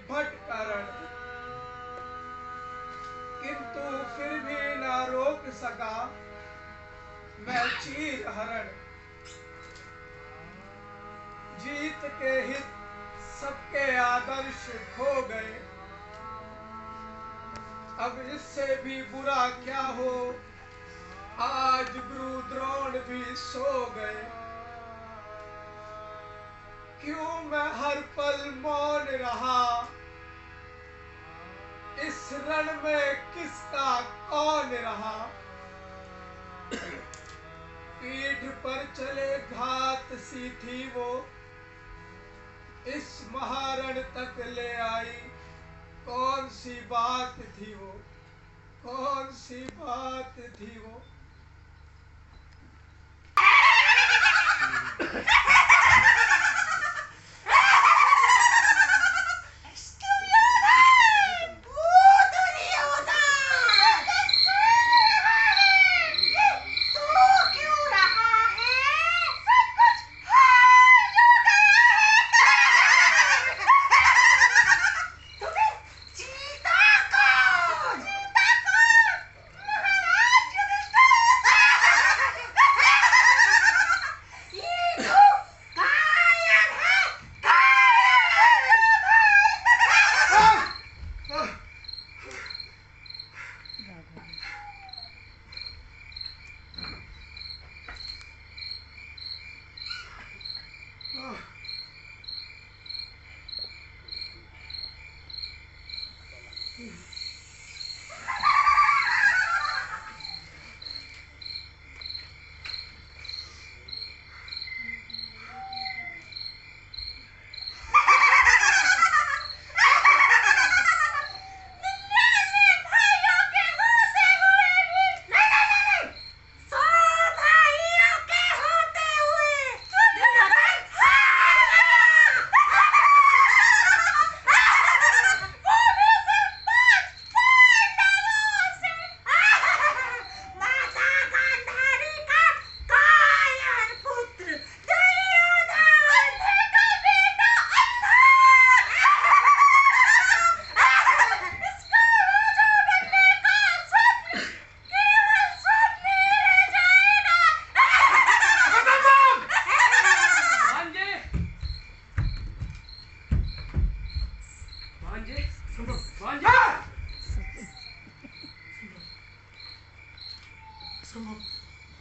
भटकरण, किंतु फिर भी ना रोक सका मैं चीर हरण। जीत के हित सबके आदर्श खो गए, अब इससे भी बुरा क्या हो, आज गुरु द्रोण भी सो गए। क्यों मैं हर पल मौन रहा, इस रण में किसका कौन रहा। पीठ पर चले घात सी थी वो, इस महारण तक ले आई। कौन सी बात थी वो, कौन सी बात थी वो।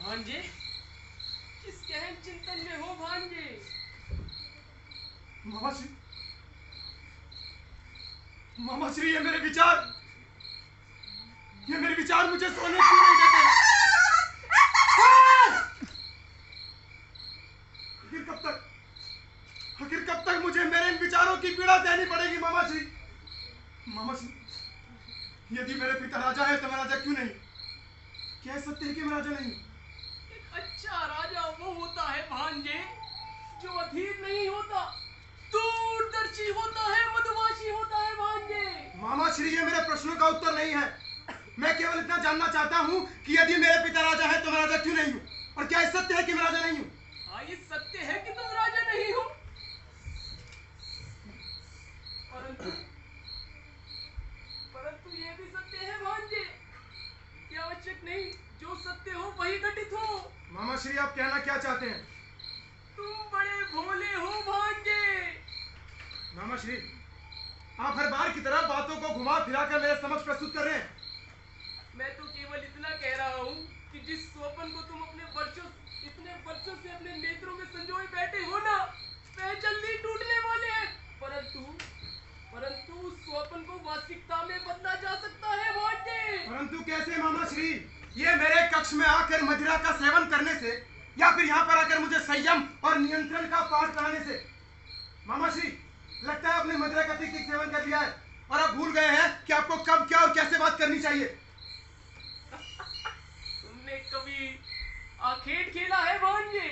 भांजे, किस गहन चिंतन में हो भांजे? मामा श्री, ये मेरे विचार मुझे सोने क्यों नहीं देते? आखिर कब तक मुझे मेरे इन विचारों की पीड़ा सहनी पड़ेगी? मामा श्री, यदि मेरे पिता राजा है तो मैं राजा क्यों नहीं? क्या सत्य है कि मैं राजा नहीं हूँ? एक अच्छा राजा वो होता है भांजे जो अधीर नहीं होता, दूरदर्शी होता है, मधुमाशी होता है भांजे। मामा श्री, ये मेरे प्रश्नों का उत्तर नहीं है। मैं केवल इतना जानना चाहता हूँ कि यदि मेरे पिता राजा है तो मैं राजा क्यों नहीं हूँ? और क्या ये सत्य है कि मैं राजा नहीं हूँ? हाँ, ये सत्य है कि तुम राजा नहीं हो, परंतु ये भी सत्य है भांजे कि आवश्यक नहीं जो सत्य हो वही घटित हो। मामा श्री, आप कहना क्या चाहते हैं? तुम बड़े भोले हो भांजे। मामा श्री, आप हर बार की तरह बातों को घुमा फिरा कर मेरे समक्ष प्रस्तुत कर रहे हैं। मैं तो केवल इतना कह रहा हूँ कि जिस स्वप्न को तुम इतने वर्षों से अपने नेत्रों में संजोए बैठे हो ना, वह जल्दी टूटने वाले हैं। परंतु उस स्वप्न को वास्तविकता में बदला जा सकता है भांजे। परंतु कैसे मामा श्री? ये मेरे कक्ष में आकर मदिरा का सेवन करने से या फिर यहाँ पर आकर मुझे संयम और नियंत्रण का पाठ कराने से? मामा श्री, लगता है आपने मदिरा का ठीक सेवन कर लिया है और आप भूल गए हैं कि आपको कब, क्या और कैसे बात करनी चाहिए। तुमने कभी आखेट खेला है भांजे?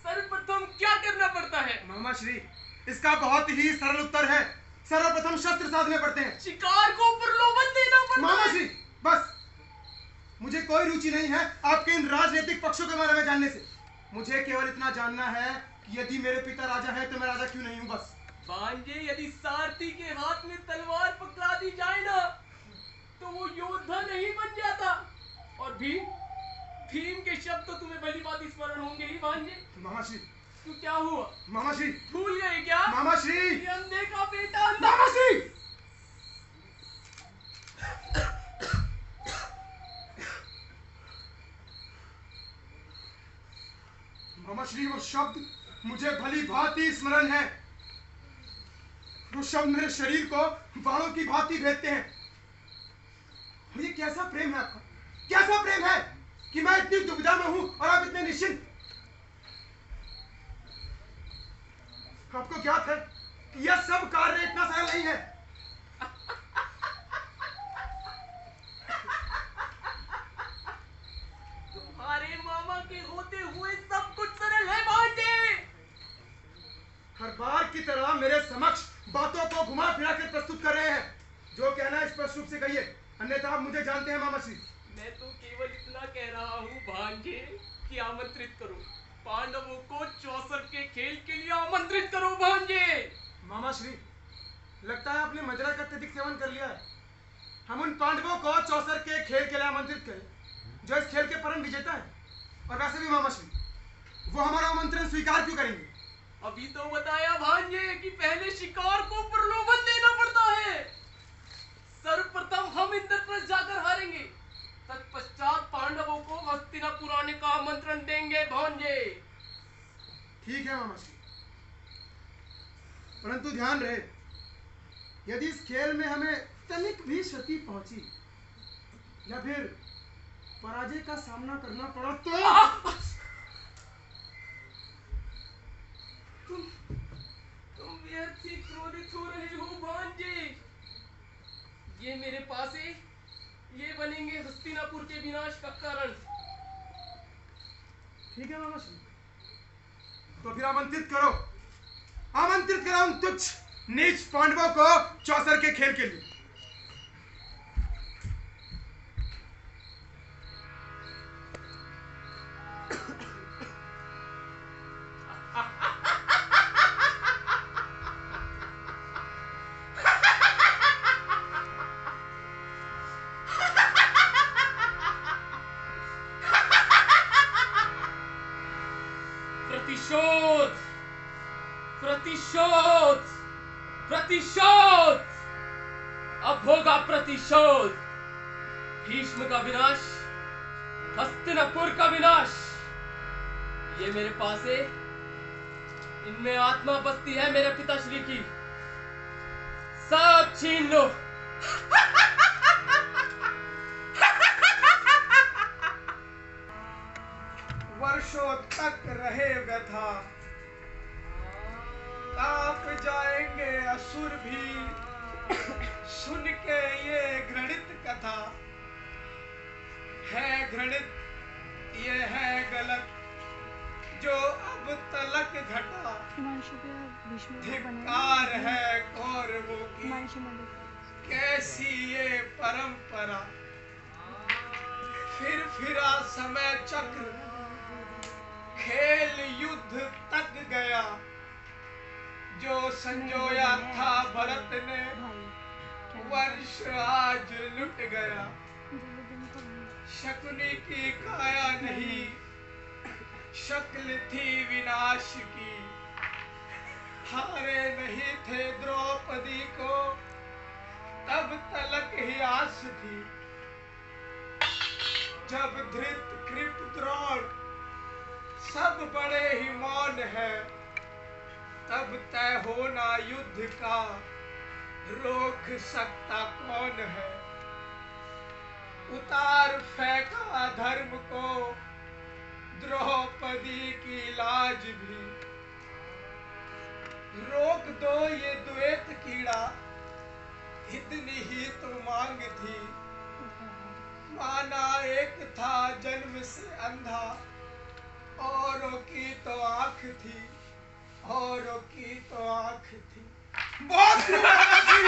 सर्वप्रथम क्या करना पड़ता है? मामा श्री, इसका बहुत ही सरल उत्तर है। सर्वप्रथम शस्त्र साधने पड़ते हैं। शिकार को प्रलोभन देना पड़ता है। मामा श्री, बस, मुझे कोई रुचि नहीं है आपके इन राजनीतिक पक्षों के बारे में जानने से। मुझे केवल इतना जानना है कि यदि मेरे पिता राजा है तो मैं राजा क्यों नहीं हूँ, बस। भांजे, यदि सारथी के हाथ में तलवार पकड़ा दी जाए ना, तो वो योद्धा नहीं बन जाता। और भीम के शब्द तो तुम्हें भली बात स्मरण होंगे ही भांजे। मामाश्री, तो क्या हुआ? मामाश्री, भूल गए क्या? मामाश्री, ये अंधे का बेटा अंधा। मामाश्री, मामाश्री, वो शब्द मुझे भली भांति स्मरण है। वो शब्द मेरे शरीर को बाणों की भांति भेदते हैं। और ये कैसा प्रेम है आपका, कैसा प्रेम है कि मैं इतनी दुविधा में हूं और आप इतने निश्चिंत। आपको ज्ञात है कि यह सब कार्य इतना सरल नहीं है। तुम्हारे मामा के होते हुए सब कुछ सरल है भांजे। हर बार की तरह मेरे समक्ष बातों को घुमा फिरा कर प्रस्तुत कर रहे हैं। जो कहना है स्पष्ट रूप से कहिए, अन्यथा आप मुझे जानते हैं मामाश्री। मैं तो केवल इतना कह रहा हूँ भांजे कि आमंत्रित करो पांडवों को चौसर के खेल के लिए आमंत्रित करो भांजे। मामाश्री, लगता है आपने मदिरा का अत्यधिक सेवन कर लिया है। हम उन पांडवों को चौसर के खेल के लिए आमंत्रित करें जो इस खेल के परम विजेता है। और वैसे भी मामाश्री, वो हमारा आमंत्रण स्वीकार क्यों करेंगे? अभी तो बताया भांजे कि पहले शिकार को प्रलोभन देना पड़ता है। सर्वप्रथम हम इंद्रप्रस्थ जाकर हारेंगे, तत्पश्चात पांडवों को हस्तिनापुर आने का आमंत्रण देंगे भांजे। ठीक है मामाश्री, परंतु ध्यान रहे, यदि इस खेल में हमें तनिक भी क्षति पहुंची या फिर पराजय का सामना करना पड़ा तो तुम व्यर्थ ही क्रोधित हो रहे हो भांजे। ये मेरे पास है, ये बनेंगे हस्तिनापुर के विनाश का कारण। ठीक है मामाश्री, तो फिर आमंत्रित करो, आमंत्रित करो उन तुच्छ नीच पांडवों को चौसर के खेल के लिए। प्रतिशोध, प्रतिशोध, प्रतिशोध, अब होगा प्रतिशोध। भीष्म का विनाश, हस्तिनापुर का विनाश, ये मेरे पास है। इनमें आत्मा बसती है मेरे पिताश्री की, सब छीन लो। वर्षों तक रहे व्यथा, कांप जाएंगे असुर भी सुन के ये घृणित कथा। है घृणित, ये है गलत जो अब तलक घटा। धिक्कार है कौरवों की, कैसी ये परंपरा। फिर फिरा समय चक्र, खेल युद्ध तक गया। जो संजोया था भरत ने, वर्ष आज लुट गया। शकुनी की काया नहीं, शक्ल थी विनाश की। हारे नहीं थे द्रौपदी को, तब तलक ही आस थी। जब धृत कृप द्रोण सब बड़े ही मौन है, तब तय होना युद्ध का, रोक सकता कौन है। उतार फेंका धर्म को, द्रौपदी की लाज भी। रोक दो ये द्वैत कीड़ा, इतनी ही तो मांग थी। माना एक था जन्म से अंधा, औरों की तो आंख थी, औरों की तो आंख थी। बहुत खूब मामाश्री,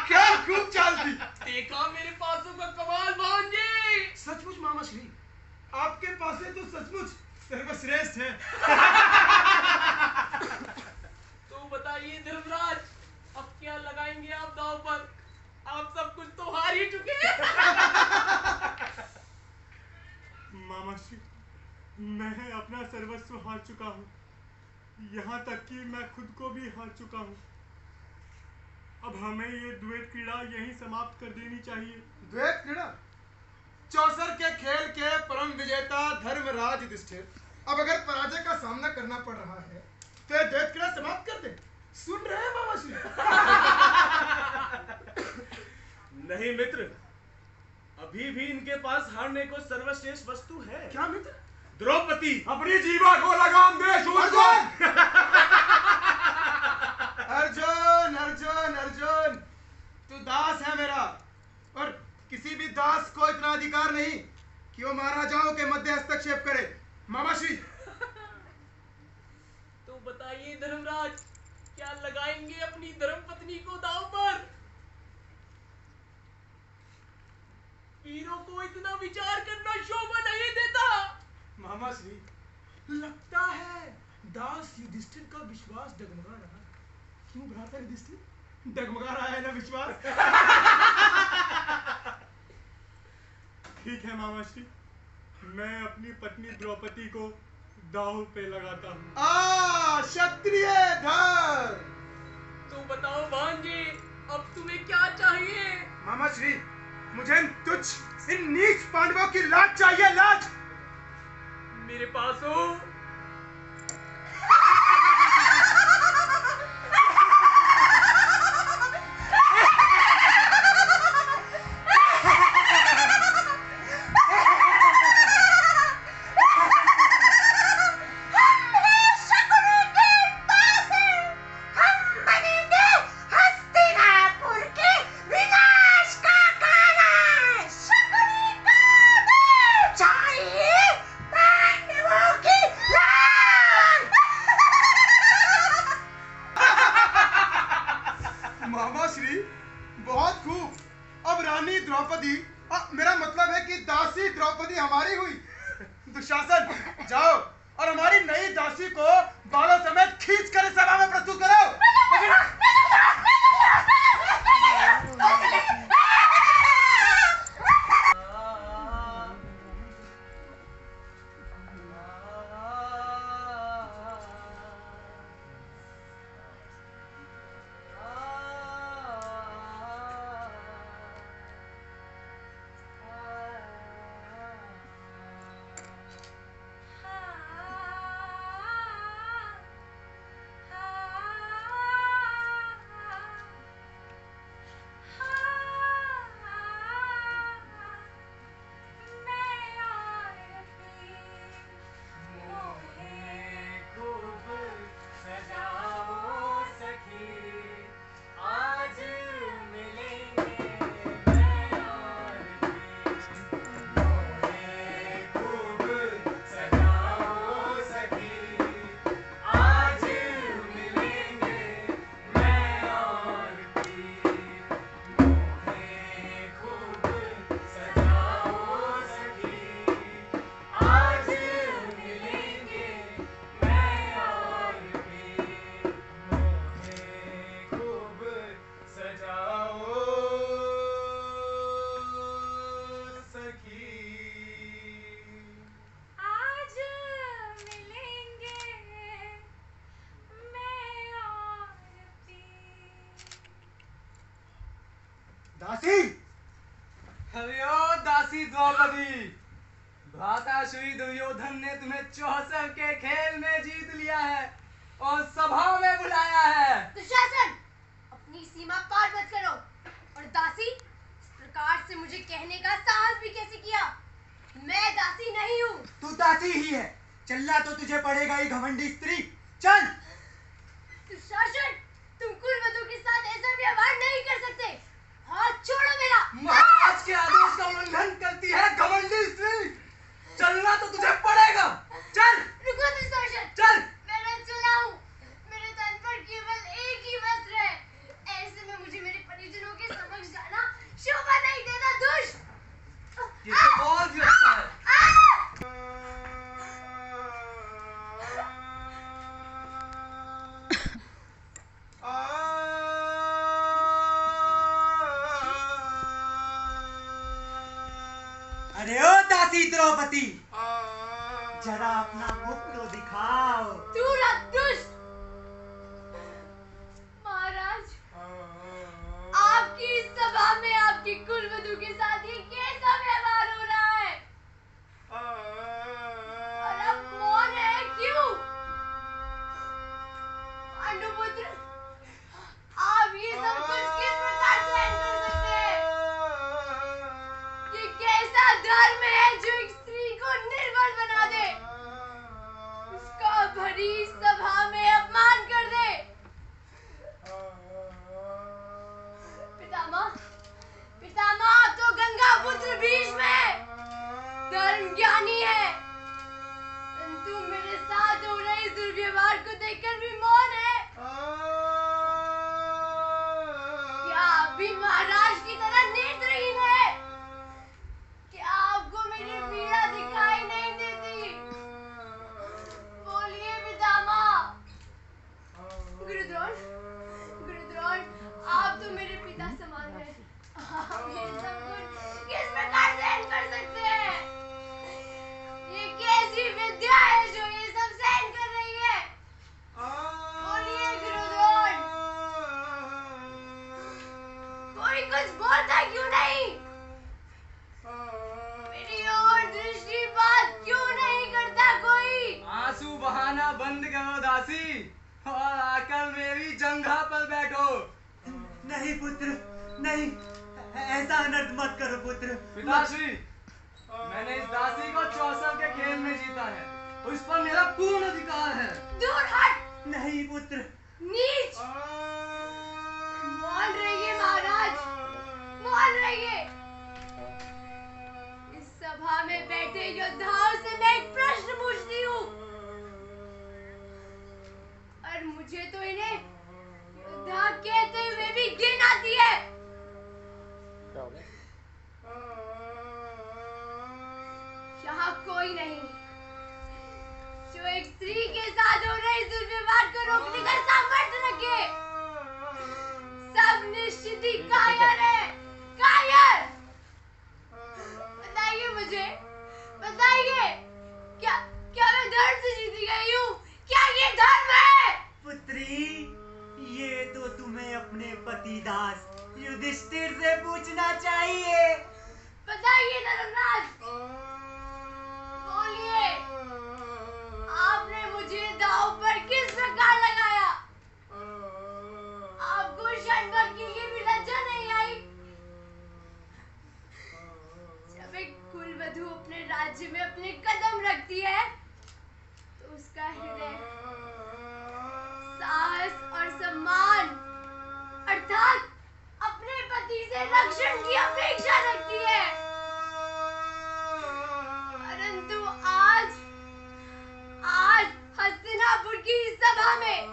क्या खूब चाल थी। देखा मेरे पासों का कमाल भांजे। सचमुच मामाश्री, आपके पास तो सचमुच सर्वश्रेष्ठ है। तो बता बताइए धर्मराज, अब क्या लगाएंगे आप दांव पर? आप सब कुछ तो हार ही चुके हैं। मामा श्री, मैं अपना सर्वस्व हार चुका हूँ, यहाँ तक कि मैं खुद को भी हार चुका हूँ। अब हमें ये द्वैत क्रीड़ा यहीं समाप्त कर देनी चाहिए। द्वैत क्रीड़ा? चौसर के खेल के परम विजेता धर्मराज युधिष्ठिर अब अगर पराजय का सामना करना पड़ रहा है तो ये द्वैत क्रीड़ा समाप्त कर दे। सुन रहे हैं मामा श्री? नहीं मित्र, अभी भी इनके पास हारने को सर्वश्रेष्ठ वस्तु है। क्या मित्र? द्रौपदी। अपनी जीवा को लगाम दे शूरवीर। अर्जुन अर्जुन अर्जुन, तू दास है मेरा, और किसी भी दास को इतना अधिकार नहीं कि वो महाराजाओं के मध्य हस्तक्षेप करे। मामा श्री, तो बताइए धर्मराज, क्या लगाएंगे अपनी धर्मपत्नी को दांव पर? वीरों को इतना विचार करना शोभा नहीं देता। मामा श्री, लगता है दास युधिष्ठिर का विश्वास डगमगा रहा है। क्यों भ्राता युधिष्ठिर, डगमगा रहा है ना विश्वास? ठीक है मामा श्री, मैं अपनी पत्नी द्रौपदी को दांव पे लगाता हूँ। क्षत्रिय धर। तो बताओ भांजे, अब तुम्हें क्या चाहिए? मामा श्री, मुझे इन तुच्छ, इन नीच पांडवों की लाज चाहिए, लाज। मेरे पास हो। मामा श्री, बहुत खूब। अब रानी द्रौपदी, मेरा मतलब है कि दासी द्रौपदी हमारी हुई। दुशासन, जाओ और हमारी नई दासी को बालों समेत खींच कर सभा में प्रस्तुत करो। दासी, हरियो दासी द्रौपदी, भ्राता श्री दुर्योधन ने तुम्हें चौसर के खेल में जीत लिया है और सभा में बुलाया है। दुशासन, अपनी सीमा पार मत करो। और दासी, इस प्रकार से मुझे कहने का साहस भी कैसे किया? मैं दासी नहीं हूँ। तू दासी ही है, चलना तो तुझे पड़ेगा ही घमंडी स्त्री। चल। दुशासन, तुम कुलवधू के साथ ऐसा व्यवहार नहीं कर सकते। हाथ छोड़ो मेरा। महाराज के आदेश का उल्लंघन करती है घमंडी स्त्री। चलना तो तुझे पड़ेगा। चल। रुको दुशासन। चल। मैं न चला हूँ। मेरे तन पर केवल एक ही वस्त्र है। ऐसे में मुझे मेरे परिजनों के समक्ष जाना शोभा नहीं देता। दुष्ट। ये तो और भी अच्छा है। दासी द्रौपदी, जरा अपना मुख तो दिखाओ। दूर हट दुष्ट! महाराज, आपकी इस सभा में आपकी कुलवधू के साथ ये कैसा व्यवहार हो रहा है? और आप मौन है क्यों? पांडुपुत्र, आप ये सब कुछ किस प्रकार सहन कर सकते हैं? ये कैसा धर्म है जो एक स्त्री को निर्बल बना दे, उसका भरी सभा में अपमान कर दे? पितामह, पितामह, आप तो गंगा पुत्र भीष्म है, धर्म ज्ञानी है, परंतु मेरे साथ हो रहे इस दुर्व्यवहार को देखकर भी मौन है। क्या आप भी महाराज की तरह नेत्रहीन है? क्या आपको मेरी पीड़ा दिखाई नहीं देती? बोलिए पितामह। गुरुद्रोण, गुरुद्रोण, आप तो मेरे पिता समान हैं। आप ये सब कुछ किस प्रकार सहन कर सकते हैं? ये कैसी विद्या है जो ये सब सहन कर रही है? बोलिए गुरुद्रोण। कोई कुछ बोलता क्यों नहीं? मेरी ओर दृष्टिपात क्यों नहीं करता कोई? आंसू बहाना बंद करो दासी, और आकर मेरी जंघा पर बैठो। नहीं पुत्र, नहीं, ऐसा अनर्थ मत करो पुत्र। पिताश्री, मैंने इस दासी को 64 के खेल में जीता है, और इस पर मेरा पूर्ण अधिकार है। दूर हट! नहीं पुत्र। नीच! मौन रहिए महाराज, मौन रहिए। इस सभा में बैठे योद्धाओं से मैं एक प्रश्न पूछती हूँ, और मुझे तो इन्हें योद्धा कहते हुए भी घिन आती है। यहाँ कोई नहीं जो एक स्त्री के साथ हो रहे इस दुर्व्यवहार को रोकने का सामर्थ्य रखे। सब निश्चित ही कायर है, कायर। बताइए मुझे, बताइए, क्या क्या मैं धर्म से जीती गई हूँ? क्या ये धर्म है? पुत्री, ये तो तुम्हें अपने पतिदास युधिष्ठिर से पूछना चाहिए। बताइए धर्मराज, बोलिए, आपने मुझे दांव पर किस प्रकार लगाया? आपको क्षण भर के लिए भी लज्जा नहीं आई? जब एक कुलवधू अपने राज्य में अपने कदम रखती है, तो उसका हृदय साहस और सम्मान अर्थात अपने पति से रक्षण की अपेक्षा रखती है। परंतु आज हस्तिनापुर की इस सभा में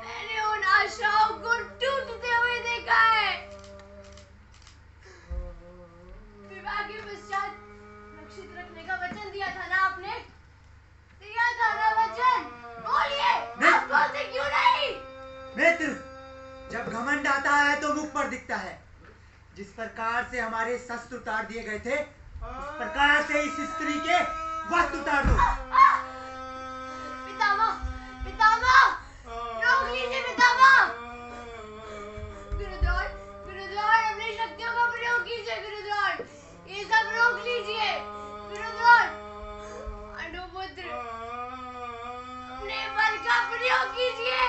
मैंने उन आशाओं को टूटते हुए देखा है। विवाह के पश्चात रक्षित रखने का वचन दिया था ना आपने? दिया था ना वचन? बोलिए, आप बोलते क्यों नहीं? मित्र, जब घमंड आता है तो मुख पर दिखता है। जिस प्रकार से हमारे शस्त्र उतार दिए गए थे, उस प्रकार से इस स्त्री के वस्त्र उतार दो। पितामह, पितामह, रोक लीजिए पितामह। गुरुद्रोण, गुरुद्रोण, अपनी शक्तियों का प्रयोग कीजिए गुरुद्रोण। ये सब रोक लीजिए गुरुद्रोण। पांडुपुत्र, अपने बल का प्रयोग कीजिए।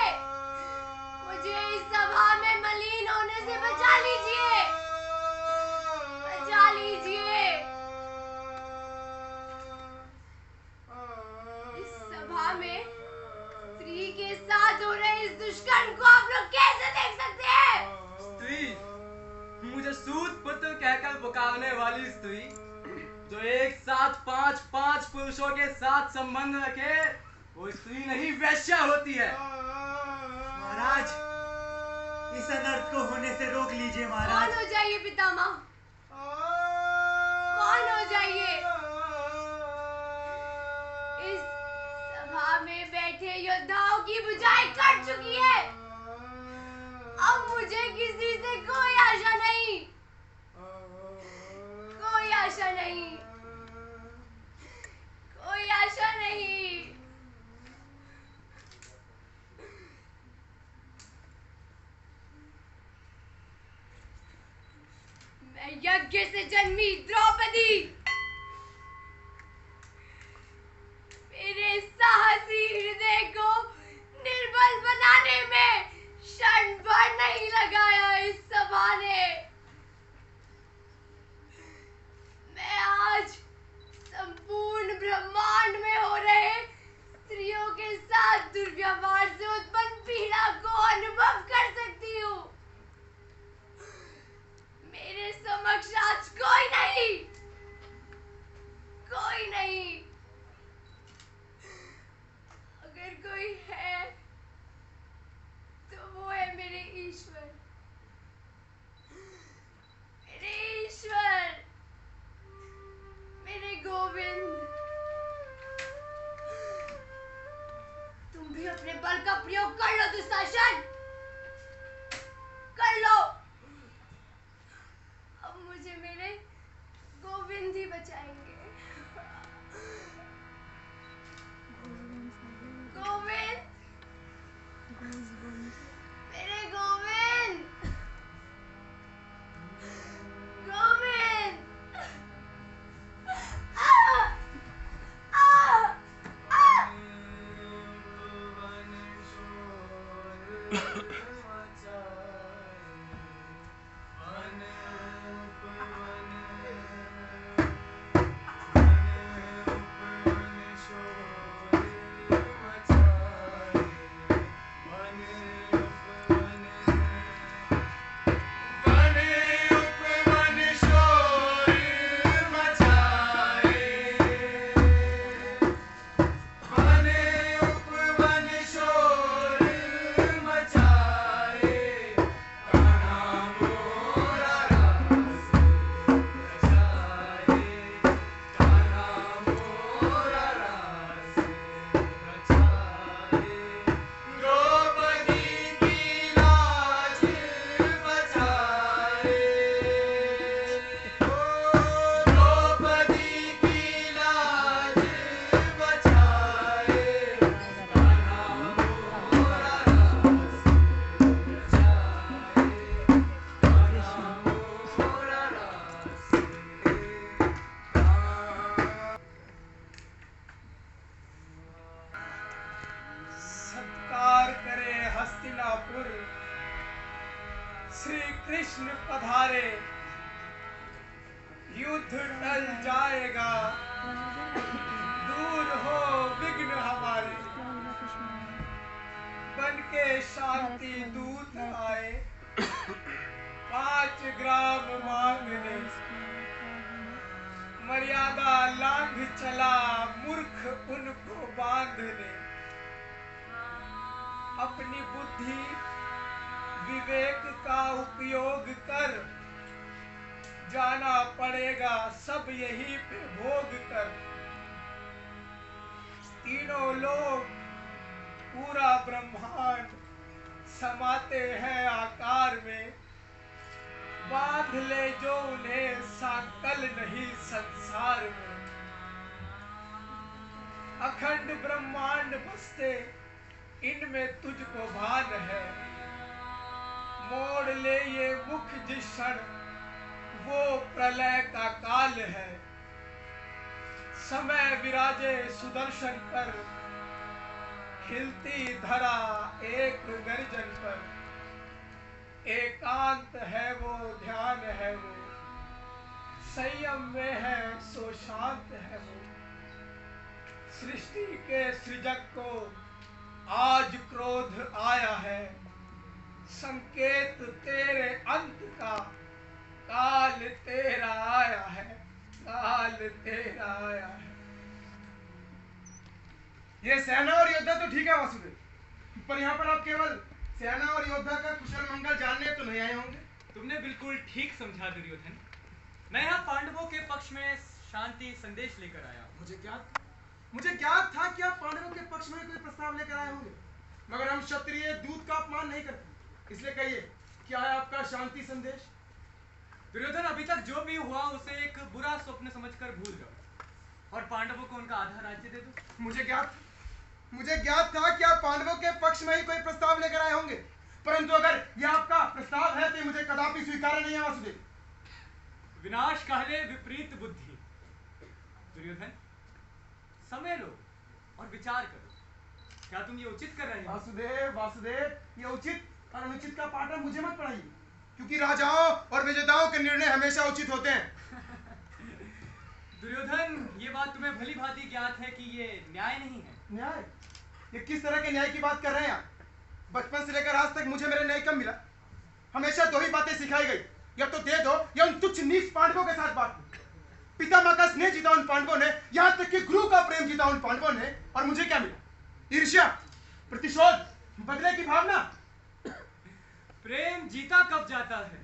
मुझे इस सभा में मलिन होने से बचा लीजिए, बचा लीजिए। इस सभा में स्त्री के साथ हो रहे इस दुष्कर्म को आप लोग कैसे देख सकते हैं? स्त्री, मुझे सूत पुत्र कहकर पुकारने वाली स्त्री, जो एक साथ पांच पुरुषों के साथ संबंध रखे, वो स्त्री नहीं वैश्या होती है। महाराज, इस अनर्थ को होने से रोक लीजिए मौन महाराज। हो जाइए पितामह, मौन हो जाइए। इस सभा में बैठे योद्धाओं की बुझाई कट चुकी है। अब मुझे किसी से कोई आशा नहीं, कोई आशा नहीं। यज्ञ से जन्मी द्रौपदी मेरे साहसी हृदय को निर्बल बनाने में क्षण भर नहीं लगाया इस सभा ने। मैं आज संपूर्ण ब्रह्मांड में हो रहे स्त्रियों के साथ दुर्व्यवहार से उत्पन्न पीड़ा को अनुभव कर सकती हूँ। मेरे समक्ष आज कोई नहीं, कोई नहीं। अगर कोई है तो वो है मेरे ईश्वर, मेरे ईश्वर, मेरे गोविंद। तुम भी अपने बल का प्रयोग कर लो दुशासन, कर लो। अब मुझे मेरे गोविंद ही बचाएंगे। गोविंद, मेरे गोविंद, गोविंद। श्री कृष्ण पधारे, युद्ध टल जाएगा, दूर हो विघ्न हमारे। बन के शांति दूत आए, 5 ग्राम मांगने। मर्यादा लांघ चला मूर्ख उनको बांधने। अपनी बुद्धि विवेक का उपयोग कर, जाना पड़ेगा सब यही पे भोग कर। तीनों लोग पूरा ब्रह्मांड समाते हैं आकार में। बांध ले जो उन्हें सांकल नहीं संसार में। अखंड ब्रह्मांड बसते इनमें तुझको भान है। मोड़ ले ये मुख जिस क्षण, वो प्रलय का काल है। समय विराजे सुदर्शन पर, खिलती धरा एक गर्जन पर। एकांत है वो, ध्यान है वो, संयम में है सो शांत है वो। सृष्टि के सृजक को आज क्रोध आया है। संकेत तेरे अंत का, काल तेरा आया है, काल तेरा आया है। ये सेना और योद्धा तो ठीक है वासुदेव, पर यहाँ पर आप केवल सेना और योद्धा का कुशल मंगल जानने तो नहीं आए होंगे। तुमने बिल्कुल ठीक समझा दुर्योधन। मैं यहाँ पांडवों के पक्ष में शांति संदेश लेकर आया हूँ। मुझे ज्ञात था कि आप पांडवों के पक्ष में कोई प्रस्ताव लेकर आए होंगे, मगर हम क्षत्रिय दूत का अपमान नहीं करते। इसलिए कहिए, क्या है आपका शांति संदेश? दुर्योधन, अभी तक जो भी हुआ उसे एक बुरा स्वप्न समझकर भूल जाओ और पांडवों को उनका आधा राज्य दे दो। मुझे ज्ञात था कि आप पांडवों के पक्ष में ही कोई प्रस्ताव लेकर आए होंगे, परंतु अगर यह आपका प्रस्ताव है तो मुझे कदापि स्वीकार नहीं है वासुदेव। विनाश कहले विपरीत बुद्धि। दुर्योधन, समय लो और विचार करो, क्या तुम ये उचित कर रहे हो? वासुदेव वासुदेव, ये उचित और अनुचित का पाठ मुझे मत पढ़ाइए, क्योंकि राजाओं और विजेताओं के निर्णय हमेशा उचित होते हैं। दुर्योधन, ये बात तुम्हें भली भांति ज्ञात है कि ये न्याय नहीं है। न्याय? ये किस तरह के न्याय की बात कर रहे हैं आप? बचपन से लेकर आज तक मुझे मेरा न्याय कब मिला? हमेशा दो ही बातें सिखाई गई, या तो दे दो या उन तुच्छ नीच पांडवों के साथ बांट दो। पितामह का स्नेह जीता उन पांडवों ने, यहाँ तक कि गुरु का प्रेम जीता उन पांडवों ने, और मुझे क्या मिला? ईर्ष्या, प्रतिशोध, बदले की भावना। प्रेम जीता कब जाता है?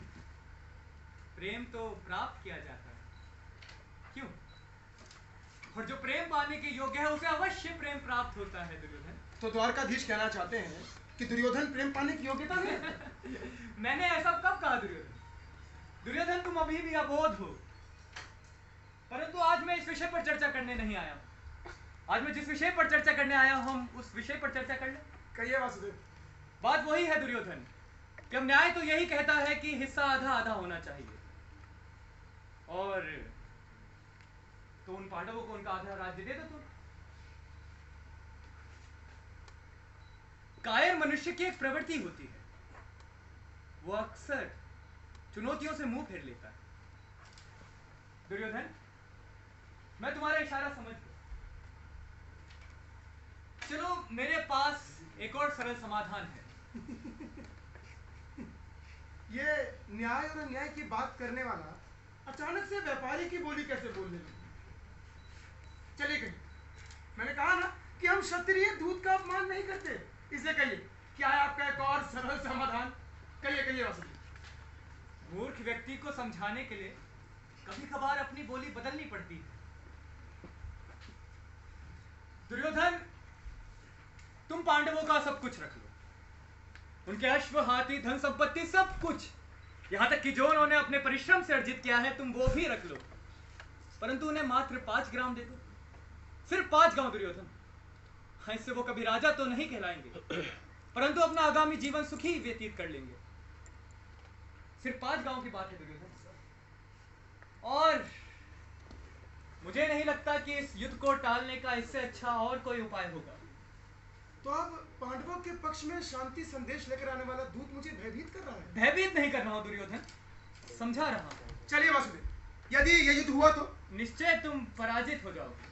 प्रेम तो प्राप्त किया जाता है। क्यों? और जो प्रेम पाने के योग्य है उसे अवश्य प्रेम प्राप्त होता है। दुर्योधन, तो द्वारकाधीश कहना चाहते हैं कि दुर्योधन प्रेम पाने की योग्यता नहीं है? मैंने ऐसा कब कहा? दुर्योधन, दुर्योधन तुम अभी भी अबोध हो। परंतु आज मैं इस विषय पर चर्चा करने नहीं आया हूं। आज मैं जिस विषय पर चर्चा करने आया हूं, हम उस विषय पर चर्चा कर लें। कहिए वासुदेव। बात वही है दुर्योधन, कि अब न्याय तो यही कहता है कि हिस्सा आधा आधा होना चाहिए, और तो उन पांडवों को उनका आधा राज्य दे दो तुम। कायर मनुष्य की एक प्रवृत्ति होती है, वो अक्सर चुनौतियों से मुंह फेर लेता है। दुर्योधन, मैं तुम्हारा इशारा समझ गया। चलो, मेरे पास एक और सरल समाधान है। ये न्याय और अन्याय की बात करने वाला अचानक से व्यापारी की बोली कैसे बोलने लगा? चलिए कहिए। मैंने कहा ना कि हम क्षत्रिय दूध का अपमान नहीं करते, इसलिए कहिए, क्या है आपका एक और सरल समाधान? कहिए कहिए वासुदेव। मूर्ख व्यक्ति को समझाने के लिए कभी कभार अपनी बोली बदलनी पड़ती है। दुर्योधन, तुम पांडवों का सब कुछ रख लो, उनके अश्व, हाथी, धन संपत्ति, सब कुछ, यहां तक कि जो उन्होंने अपने परिश्रम से अर्जित किया है तुम वो भी रख लो, परंतु उन्हें मात्र 5 ग्राम दे दो, सिर्फ 5 गांव। दुर्योधन, हाँ, इससे वो कभी राजा तो नहीं कहलाएंगे, परंतु अपना आगामी जीवन सुखी व्यतीत कर लेंगे। सिर्फ 5 गांव की बात है दुर्योधन, और मुझे नहीं लगता कि इस युद्ध को टालने का इससे अच्छा और कोई उपाय होगा। तो अब पांडवों के पक्ष में शांति संदेश लेकर आने वाला दूत मुझे भयभीत कर रहा है। भयभीत नहीं कर रहा हूं दुर्योधन, समझा रहा हूं। चलिए वासुदेव, यदि ये युद्ध हुआ तो निश्चय तुम पराजित हो जाओगे।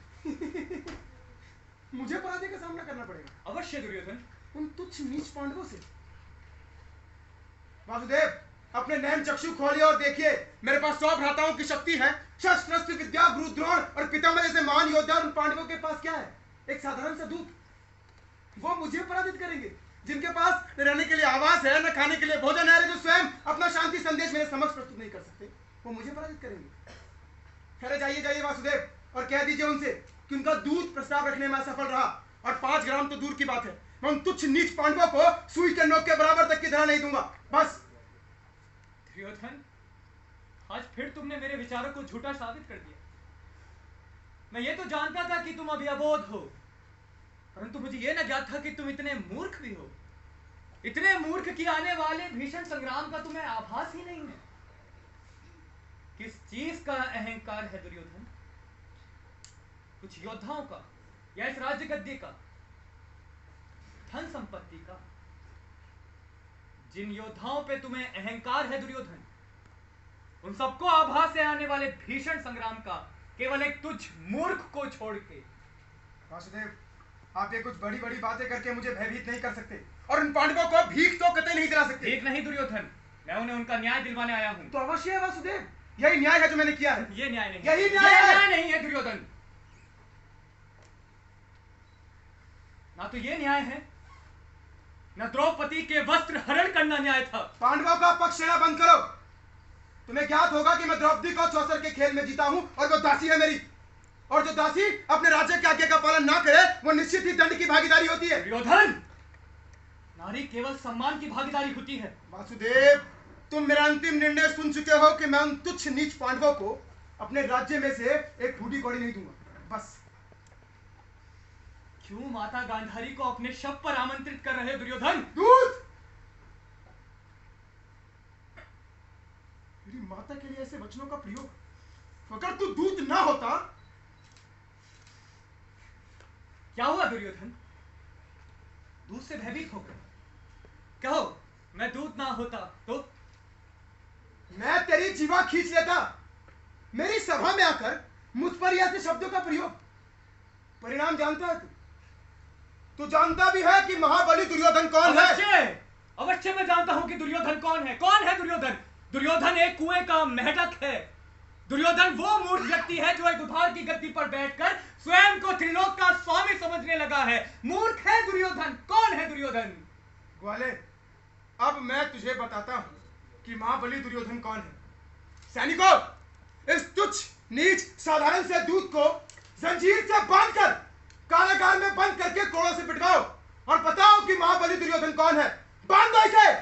मुझे पराजय का सामना करना पड़ेगा। अवश्य दुर्योधन। उन तुच्छ नीच पांडवों से। वासुदेव, अपने नैन चक्षु खोलिए और देखिए, मेरे पास 100 भ्राताओं की शक्ति है, शस्त्र, अस्त्र, विद्या, गुरु, द्रोण और पितामह जैसे महान योद्धा। उन पांडवों के पास क्या है? एक साधारण सा दूत। वो मुझे पराजित करेंगे, जिनके पास न रहने के लिए आवास है, न खाने के लिए भोजन है, जो स्वयं अपना शांति संदेश मेरे समक्ष प्रस्तुत नहीं कर सकते, वो मुझे पराजित करेंगे। अरे जाइए जाइए वासुदेव, और कह दीजिए उनसे कि उनका दूत प्रस्ताव रखने में असफल रहा, और 5 ग्राम तो दूर की बात है, मैं उन तुच्छ नीच पांडवों को सुई के नोक के बराबर तक की धरा नहीं दूंगा। बस। दुर्योधन, आज फिर तुमने मेरे विचारों को झूठा साबित कर दिया। मैं ये तो जानता था कि तुम अभी अबोध हो, परंतु मुझे यह न ज्ञात था कि तुम इतने मूर्ख भी हो। इतने मूर्ख कि आने वाले भीषण संग्राम का तुम्हें आभास ही नहीं है। किस चीज का अहंकार है दुर्योधन? कुछ योद्धाओं का, या इस राज्य गद्दी का, धन संपत्ति का? जिन योद्धाओं पे तुम्हें अहंकार है दुर्योधन, उन सबको आभास से आने वाले भीषण संग्राम का, केवल एक तुझ मूर्ख को छोड़ के। वासुदेव, आप ये कुछ बड़ी बड़ी बातें करके मुझे भयभीत नहीं कर सकते, और उन पांडवों को भीख तो कतई नहीं दिला सकते। भीख नहीं दुर्योधन, मैं उन्हें उनका न्याय दिलवाने आया हूं। तो अवश्य है वासुदेव, यही न्याय है जो मैंने किया है। ये न्याय नहीं, यही न्याय है। न्याय नहीं है दुर्योधन। ना तो ये न्याय है, न द्रौपदी के वस्त्र हरण करना न्याय था। पांडवों का पक्ष लेना बंद करो। तुम्हें ज्ञात होगा कि मैं द्रौपदी को चौसर के खेल में जीता हूं, और वो दासी है मेरी, और जो दासी अपने राज्य के आज्ञा का पालन ना करे, वो निश्चित ही दंड की भागीदारी होती है। दुर्योधन, नारी केवल सम्मान की भागीदारी होती है। वासुदेव, तुम मेरा अंतिम निर्णय सुन चुके हो कि मैं उन तुच्छ नीच पांडवों को अपने राज्य में से एक फूटी कौड़ी नहीं दूंगा। बस। क्यों माता गांधारी को अपने शव पर आमंत्रित कर रहे दुर्योधन? दूत, मेरी माता के लिए ऐसे वचनों का प्रयोग। अगर तू दूत ना होता। क्या हुआ दुर्योधन? दूत से भयभीत हो गए? कहो, मैं दूत ना होता तो? मैं तेरी जीवा खींच लेता। मेरी सभा में आकर मुझ पर ऐसे शब्दों का प्रयोग। परिणाम जानता है तू? तू जानता भी है कि महाबली दुर्योधन कौन है? अवश्य, अवश्य मैं जानता हूं कि दुर्योधन कौन है। कौन है दुर्योधन? दुर्योधन एक कुएं का मेढक है। दुर्योधन वो मूर्ख व्यक्ति है जो एक उधार की गद्दी पर बैठकर स्वयं को त्रिलोक का स्वामी समझने लगा है। मूर्ख है दुर्योधन। कौन है दुर्योधन? ग्वाले, अब मैं तुझे बताता हूं कि महाबली दुर्योधन कौन है। सैनिकों, इस तुच्छ नीच साधारण से दूत को जंजीर से बांधकर कारागार में बंद करके कोड़ों से पिटवाओ और बताओ कि महाबली दुर्योधन कौन है। बांध दो इसे।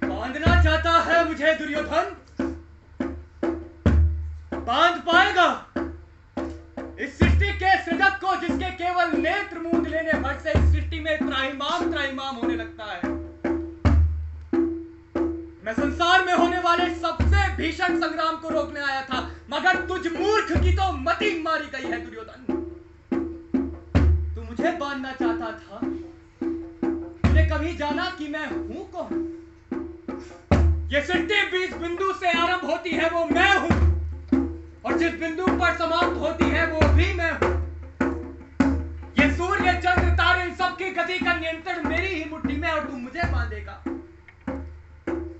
बांधना चाहता है मुझे दुर्योधन? बांध पाएगा इस सृष्टि के सृजक को, जिसके केवल नेत्र मूंद लेने भर से इस सृष्टि में त्राहिमाम त्राहिमाम होने लगता है। मैं संसार में होने वाले सबसे भीषण संग्राम को रोकने आया था, मगर तुझ मूर्ख की तो मति मारी गई है दुर्योधन। तू मुझे बांधना चाहता था। तूने कभी जाना कि मैं हूं कौन? ये सृष्टि 20 बिंदु से आरंभ होती है, वो मैं हूं, और जिस बिंदु पर समाप्त होती है वो भी मैं हूं। ये सूर्य चंद्र तारे इन सबकी गति का नियंत्रण मेरी ही मुट्ठी में, और तू मुझे बांधेगा।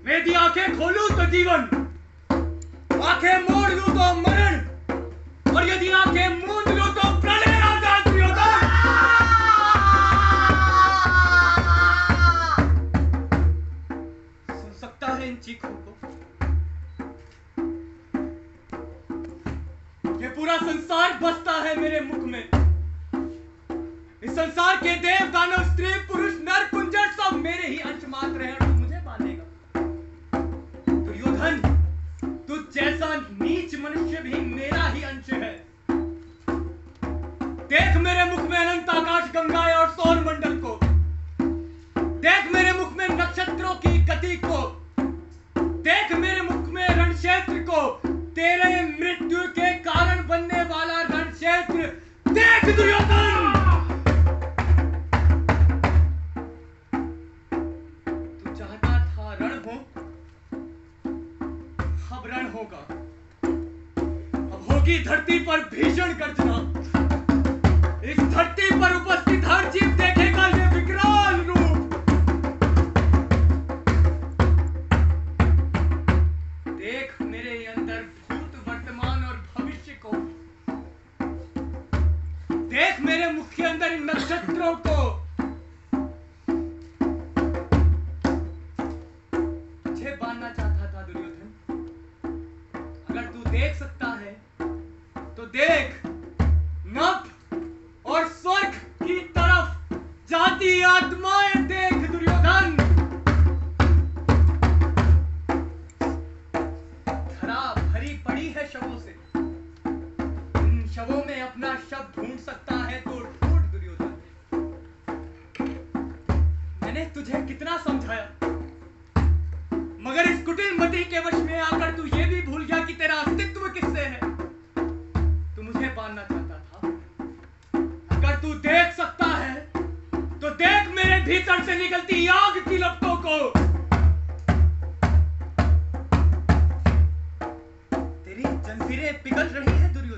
मैं यदि आंखें खोलूं तो जीवन, आंखें मोड़ लूं तो मरण, और यदि आंखें मूंद लूं तो प्रलय आ जाए दुर्योधन। सुन सकता है इन चीखों को? ये पूरा संसार बसता है मेरे मुख में। इस संसार के देव दानव स्त्री पुरुष नर कुंजर सब मेरे ही अंश मात्र हैं, और तू मुझे बांधेगा। दुर्योधन, तू जैसा नीच मनुष्य भी मेरा ही अंश है। देख मेरे मुख में अनंत आकाश गंगाएं और सौर मंडल को। देख मेरे मुख में नक्षत्रों की गति को। देख मेरे मुख में रण क्षेत्र को, तेरे मृत्यु के कारण बनने वाला रण क्षेत्र। देख दुर्योधन, तू चाहता था रण हो, अब रण होगा। अब होगी धरती पर भीषण गर्जना। इस धरती पर उपस्थित हर जीव देखेगा ये विकराल रूप। देख मेरे अंदर भूत, वर्तमान और भविष्य को। देख मेरे मुख के अंदर इन नक्षत्रों को। मुझे बांधना चाहता था दुर्योधन। अगर तू देख सकता है तो देख, नभ और स्वर्ग की तरफ जाती आत्माएं देख दुर्योधन। धरा भरी पड़ी है शवों से। इन शवों में अपना शव ढूंढ सकता है तो ढूंढ दुर्योधन। मैंने तुझे कितना समझाया, मगर इस कुटिल मति के वश में आकर तू ये भी भूल गया कि तेरा अस्तित्व किससे है। तू मुझे बांधना चाहता था। अगर तू देख सकता है तो देख मेरे भीतर से निकलती आग की लपटों को। तेरी जंजीरें पिघल रही है दुर्योधन।